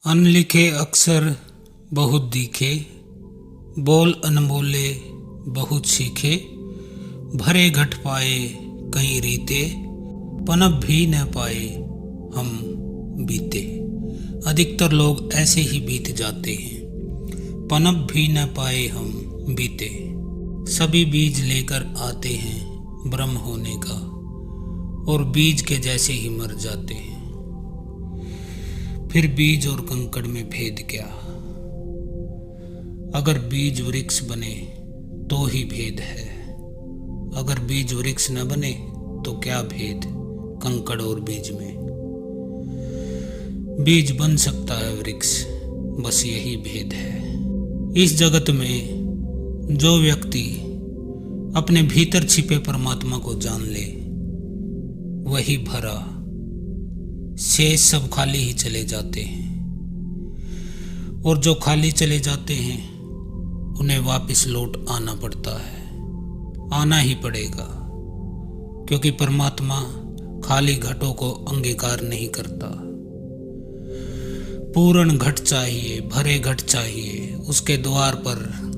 अनलिखे अक्षर बहुत दिखे, बोल अनमोले बहुत सीखे। भरे घट पाए कई रीते, पनप भी न पाए हम बीते। अधिकतर लोग ऐसे ही बीत जाते हैं, पनप भी न पाए हम बीते। सभी बीज लेकर आते हैं ब्रह्म होने का, और बीज के जैसे ही मर जाते हैं। फिर बीज और कंकड़ में भेद क्या? अगर बीज वृक्ष बने तो ही भेद है, अगर बीज वृक्ष न बने तो क्या भेद कंकड़ और बीज में। बीज बन सकता है वृक्ष, बस यही भेद है। इस जगत में जो व्यक्ति अपने भीतर छिपे परमात्मा को जान ले, वही भरा, शेष सब खाली ही चले जाते हैं। और जो खाली चले जाते हैं उन्हें वापस लौट आना पड़ता है, आना ही पड़ेगा, क्योंकि परमात्मा खाली घटों को अंगीकार नहीं करता। पूर्ण घट चाहिए, भरे घट चाहिए। उसके द्वार पर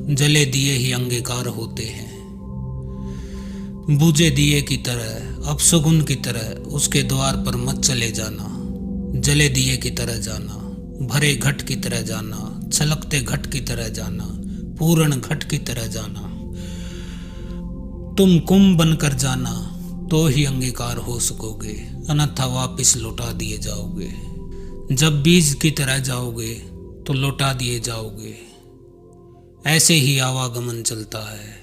जले दिए ही अंगीकार होते हैं। बुझे दिए की तरह, अपशगुन की तरह उसके द्वार पर मत चले जाना। जले दिए की तरह जाना, भरे घट की तरह जाना, छलकते घट की तरह जाना, पूर्ण घट की तरह जाना। तुम कुंभ बनकर जाना तो ही अंगीकार हो सकोगे, अन्यथा वापिस लौटा दिए जाओगे। जब बीज की तरह जाओगे तो लौटा दिए जाओगे। ऐसे ही आवागमन चलता है।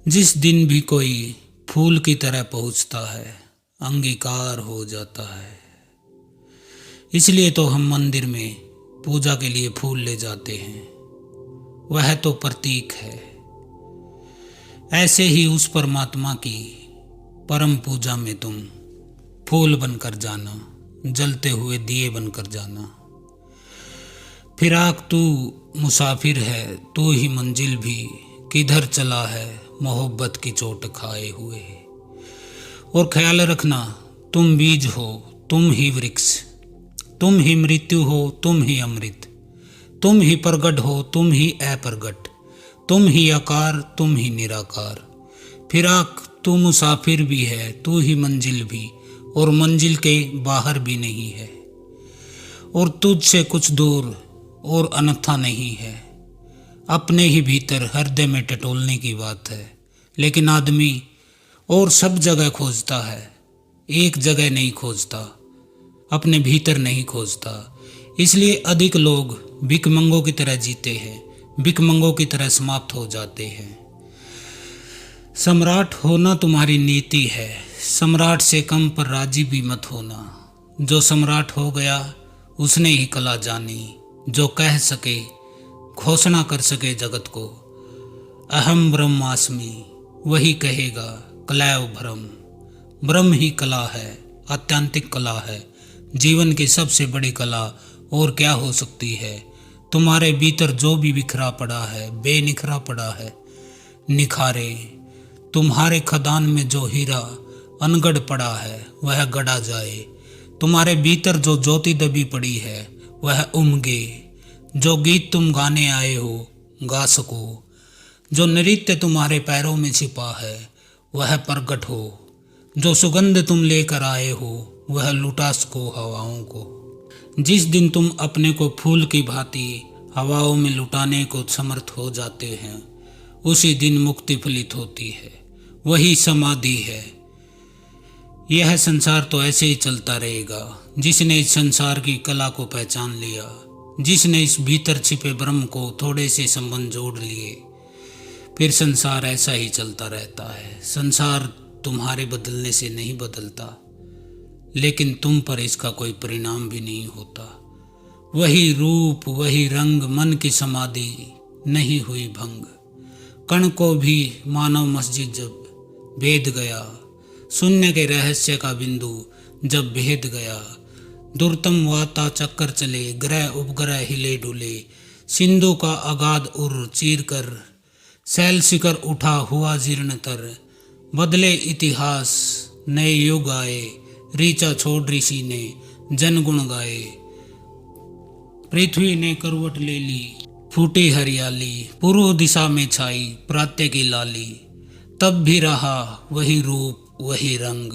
जिस दिन भी कोई फूल की तरह पहुंचता है, अंगीकार हो जाता है। इसलिए तो हम मंदिर में पूजा के लिए फूल ले जाते हैं, वह तो प्रतीक है। ऐसे ही उस परमात्मा की परम पूजा में तुम फूल बनकर जाना, जलते हुए दिए बनकर जाना। फिराक तू मुसाफिर है, तू ही मंजिल भी, किधर चला है मोहब्बत की चोट खाए हुए। और ख्याल रखना, तुम बीज हो, तुम ही वृक्ष, तुम ही मृत्यु हो, तुम ही अमृत, तुम ही प्रगट हो, तुम ही अप्रगट, तुम ही आकार, तुम ही निराकार। फिराक तू मुसाफिर भी है, तू ही मंजिल भी, और मंजिल के बाहर भी नहीं है। और तुझसे कुछ दूर और अन्यथा नहीं है। अपने ही भीतर हृदय में टटोलने की बात है। लेकिन आदमी और सब जगह खोजता है, एक जगह नहीं खोजता, अपने भीतर नहीं खोजता। इसलिए अधिक लोग भिखमंगों की तरह जीते हैं, भिखमंगों की तरह समाप्त हो जाते हैं। सम्राट होना तुम्हारी नीति है, सम्राट से कम पर राजी भी मत होना। जो सम्राट हो गया उसने ही कला जानी, जो कह सके, घोषणा कर सके जगत को, अहम ब्रह्मास्मि, वही कहेगा कलैव भ्रम। ब्रह्म ही कला है, आत्यंतिक कला है, जीवन की सबसे बड़ी कला। और क्या हो सकती है? तुम्हारे भीतर जो भी बिखरा पड़ा है, बेनिखरा पड़ा है, निखारे। तुम्हारे खदान में जो हीरा अनगढ़ पड़ा है, वह गढ़ा जाए। तुम्हारे भीतर जो ज्योति दबी पड़ी है, वह उमगे। जो गीत तुम गाने आए हो, गा सको। जो नृत्य तुम्हारे पैरों में छिपा है, वह प्रगट हो। जो सुगंध तुम लेकर आए हो, वह लुटा सको हवाओं को। जिस दिन तुम अपने को फूल की भांति हवाओं में लुटाने को समर्थ हो जाते हैं, उसी दिन मुक्ति फलित होती है, वही समाधि है। यह संसार तो ऐसे ही चलता रहेगा। जिसने इस संसार की कला को पहचान लिया, जिसने इस भीतर छिपे ब्रह्म को थोड़े से संबंध जोड़ लिए, फिर संसार ऐसा ही चलता रहता है। संसार तुम्हारे बदलने से नहीं बदलता, लेकिन तुम पर इसका कोई परिणाम भी नहीं होता। वही रूप, वही रंग, मन की समाधि नहीं हुई भंग। कण को भी मानव मस्जिद जब भेद गया, शून्य के रहस्य का बिंदु जब भेद गया। दुर्तम वाता चक्कर चले, ग्रह उपग्रह हिले डुले। सिंधु का अगाध उर चीर कर, शैल शिखर उठा हुआ जीर्णतर। बदले इतिहास, नए युग आए, ऋचा छोड़ ऋषि ने जन गुण गाए। पृथ्वी ने करवट ले ली, फूटी हरियाली, पूर्व दिशा में छाई प्रातः की लाली। तब भी रहा वही रूप वही रंग,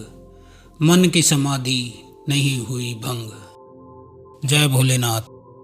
मन की समाधि नहीं हुई भंग। जय भोलेनाथ।